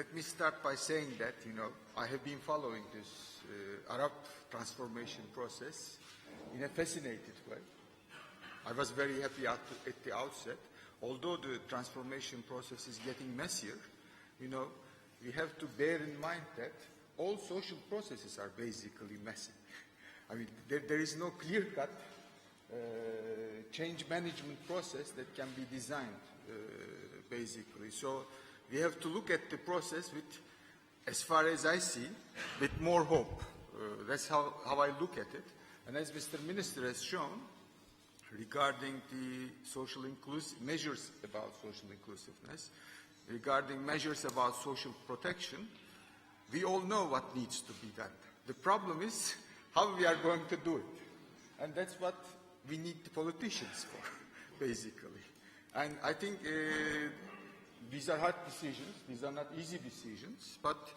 let me start by saying that, I have been following this Arab transformation process in a fascinated way. I was very happy at the outset. Although the transformation process is getting messier, we have to bear in mind that all social processes are basically messy. I mean, there is no clear-cut change management process that can be designed, basically. So we have to look at the process with, as far as I see, with more hope. That's how I look at it. And as Mr. Minister has shown, regarding the measures about social inclusiveness, regarding measures about social protection, we all know what needs to be done. The problem is how we are going to do it. And that's what we need the politicians for, basically. And I think these are hard decisions. These are not easy decisions, but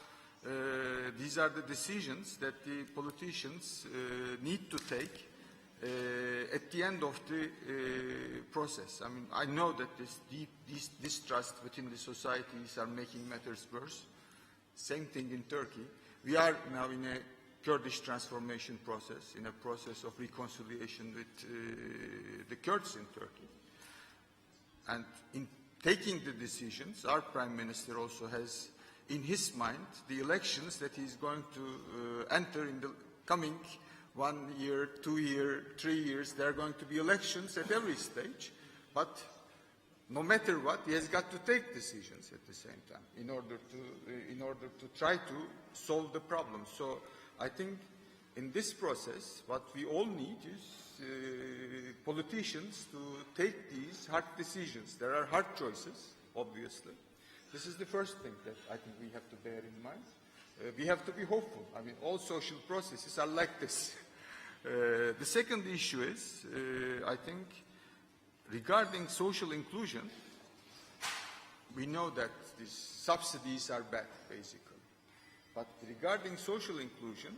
these are the decisions that the politicians need to take at the end of the process. I mean, I know that this deep distrust within the societies are making matters worse. Same thing in Turkey. We are now in a Kurdish transformation process, in a process of reconciliation with the Kurds in Turkey. And in taking the decisions, our Prime Minister also has in his mind the elections that he's going to enter in the coming 1 year, 2 year, 3 years. There are going to be elections at every stage, but no matter what, he has got to take decisions at the same time in order to try to solve the problem. So I think in this process, what we all need is politicians to take these hard decisions. There are hard choices, obviously. This is the first thing that I think we have to bear in mind. We have to be hopeful. I mean, all social processes are like this. The second issue is, I think, regarding social inclusion, we know that these subsidies are bad, basically. But regarding social inclusion,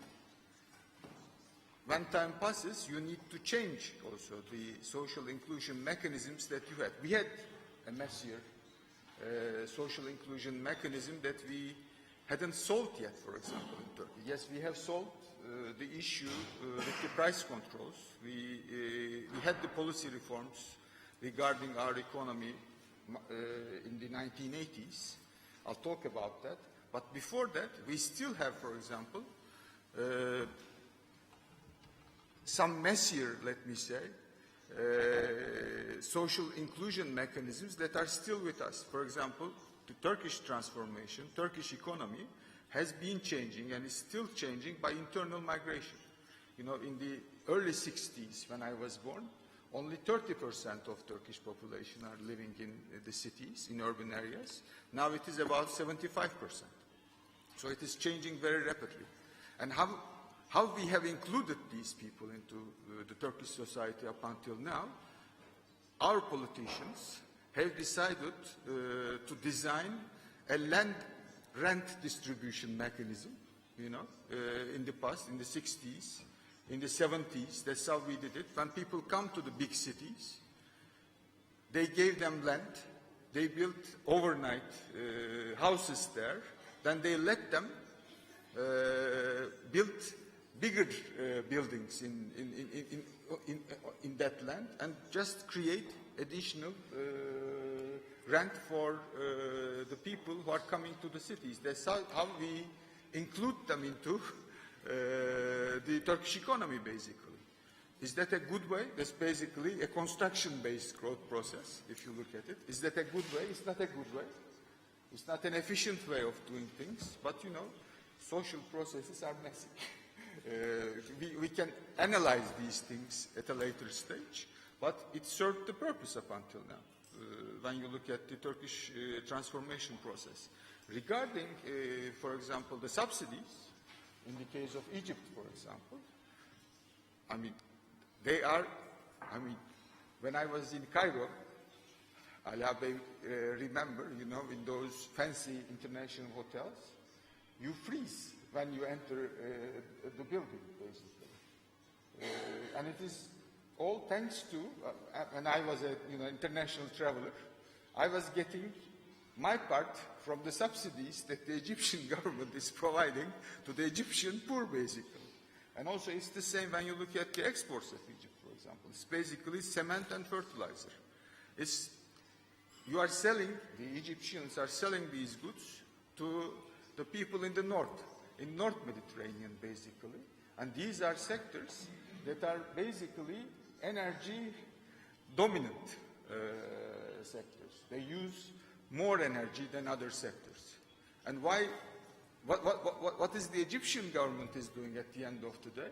when time passes, you need to change also the social inclusion mechanisms that you had. We had a messier social inclusion mechanism that we hadn't solved yet, for example, in Turkey. Yes, we have solved the issue with the price controls. We had the policy reforms regarding our economy in the 1980s. I'll talk about that. But before that, we still have, for example, some messier, let me say, social inclusion mechanisms that are still with us. For example, the Turkish transformation, Turkish economy has been changing and is still changing by internal migration. In the early 60s, when I was born, only 30% of Turkish population are living in the cities, in urban areas. Now it is about 75%. So it is changing very rapidly. And how we have included these people into the Turkish society up until now, our politicians have decided to design a land rent distribution mechanism, in the past, in the 60s, in the 70s, that's how we did it. When people come to the big cities, they gave them land, they built overnight houses there, then they let them build bigger buildings in that land and just create additional rent for the people who are coming to the cities. That's how we include them into the Turkish economy, basically. Is that a good way? That's basically a construction-based growth process, if you look at it. Is that a good way? It's not a good way. It's not an efficient way of doing things, but social processes are messy. We can analyze these things at a later stage, but it served the purpose up until now, when you look at the Turkish transformation process. Regarding, for example, the subsidies, in the case of Egypt, for example, when I was in Cairo, Ala Bey remember, in those fancy international hotels, you freeze when you enter the building, basically. And it is all thanks to, when I was an international traveler, I was getting my part from the subsidies that the Egyptian government is providing to the Egyptian poor, basically. And also it's the same when you look at the exports of Egypt, for example. It's basically cement and fertilizer. You are selling, the Egyptians are selling these goods to the people in the north, in North Mediterranean, basically. And these are sectors that are basically energy dominant sectors. They use more energy than other sectors. And why? What is the Egyptian government is doing at the end of the day?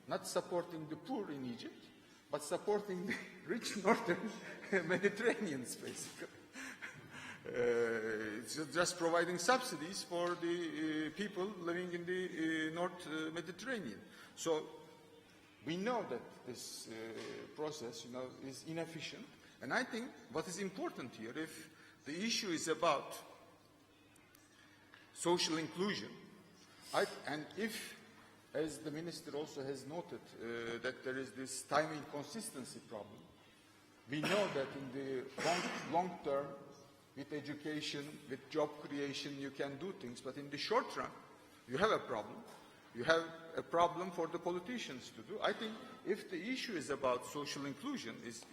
Not supporting the poor in Egypt, but supporting the rich northern Mediterraneans, basically. It's just providing subsidies for the people living in the North Mediterranean. So we know that this process, is inefficient. And I think what is important here, if the issue is about social inclusion, and if, as the minister also has noted, that there is this timing consistency problem, we know that in the long term, with education, with job creation, you can do things, but in the short run, you have a problem. You have a problem for the politicians to do. I think if the issue is about social inclusion, is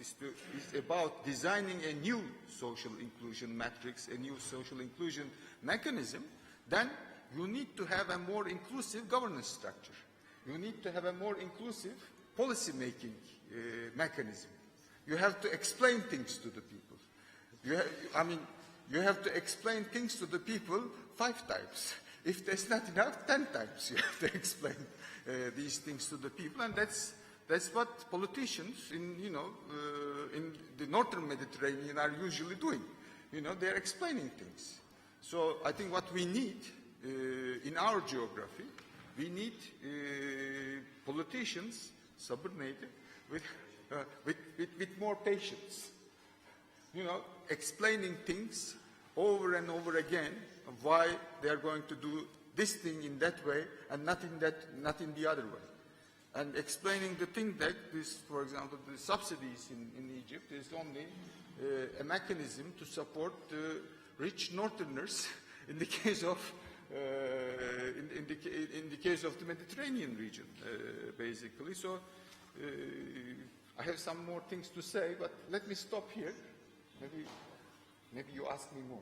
about designing a new social inclusion matrix, a new social inclusion mechanism, then you need to have a more inclusive governance structure. You need to have a more inclusive policy-making mechanism. You have to explain things to the people. You have to explain things to the people 5 times. If there's not enough, 10 times you have to explain these things to the people, and that's what politicians in the northern Mediterranean are usually doing. They're explaining things. So I think what we need in our geography, we need politicians, subordinated, with more patience. Explaining things over and over again of why they are going to do this thing in that way and not in the other way. And explaining the thing that this, for example, the subsidies in Egypt is only a mechanism to support the rich northerners in the case of in the case of the Mediterranean region, basically. So I have some more things to say, but let me stop here. Maybe you ask me more.